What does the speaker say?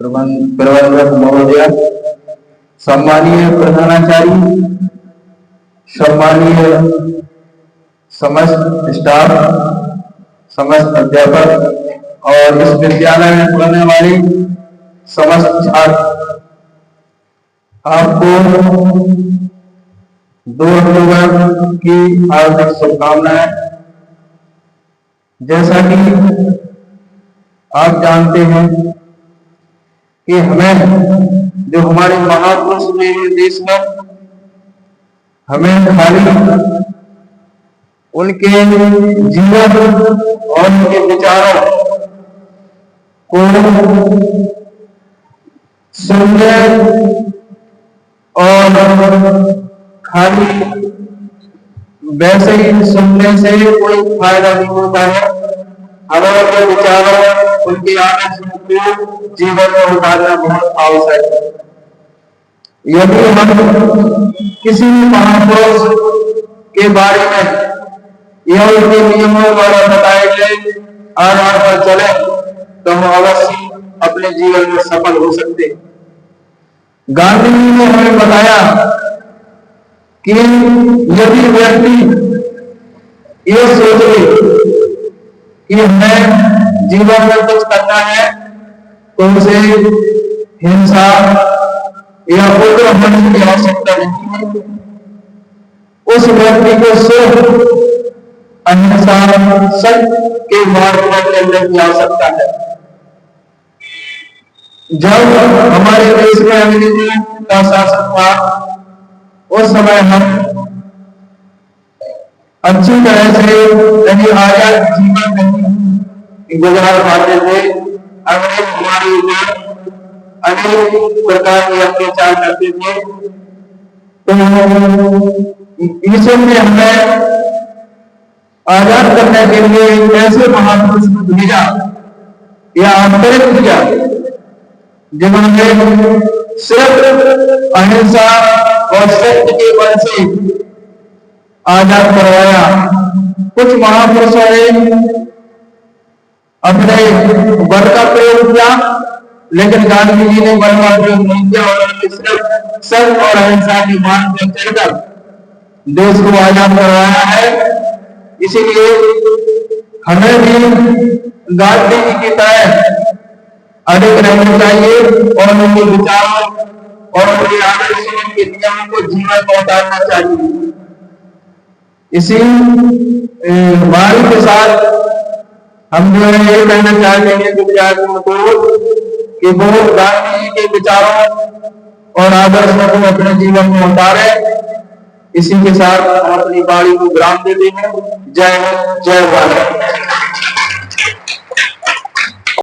प्रबंधक महोदय, सम्मानीय प्रधानाचार्य, सम्मानीय समस्त स्टाफ, समस्त अध्यापक और इस विद्यालय में पढ़ने वाले समस्त छात्र, आपको 2 अक्टूबर की हार्दिक शुभकामनाएं। जैसा कि आप जानते हैं कि हमें जो हमारे महापुरुष ने देश में हमें खाली उनके जीवन और उनके विचारों को सुनने और खाली वैसे ही सुनने से कोई फायदा नहीं होता है। हमें उनके विचारों, उनके आदर्श को जीवन में उतारना बहुत आवश्यक है। यदि हम किसी भी महापुरुष के बारे में या उनके नियमों द्वारा बताए गए आधार पर चले तो हम अवश्य अपने जीवन में सफल हो सकते हैं। गांधी जी ने हमें बताया कि यदि व्यक्ति ये सोच ले कि हमें जीवन में कुछ करना है तो उसे हिंसा या उग्र होने की आवश्यकता नहीं है। उस व्यक्ति को सिर्फ अहिंसा, सत्य के मार्ग पर चलने की आवश्यकता है। जब हमारे देश में अंग्रेजी का शासन था उस समय हम अच्छी तरह से नहीं आजाद जीवन नहीं गुजार पाते थे। अंग्रेज हमारे ऊपर अनेक प्रकार के अत्याचार करते थे। तो ईश्वर ने हमें आजाद करने के लिए ऐसे महापुरुष को भेजा या अंतरित किया जिन्होंने सिर्फ अहिंसा और सत्य के बल से आजाद करवाया। कुछ महापुरुषों ने अपने बल का प्रयोग किया लेकिन गांधी जी ने बल का प्रयोग नहीं किया। उन्होंने सिर्फ सत्य और अहिंसा के मार्ग पर चलकर देश को आजाद करवाया है। इसीलिए हमें भी गांधी जी की तरह अधिक रहना चाहिए और उनके विचारों और उनके आदर्शों के नियमों को जीवन में उतारना चाहिए। इसी वाणी के साथ हम जो है ये कहना चाहते हैं विद्यार्थियों को कि वो गांधी जी के विचारों और आदर्शों को अपने जीवन में उतारे। इसी के साथ हम अपनी वाणी को विराम देते हैं। जय हिंद, जय भारत।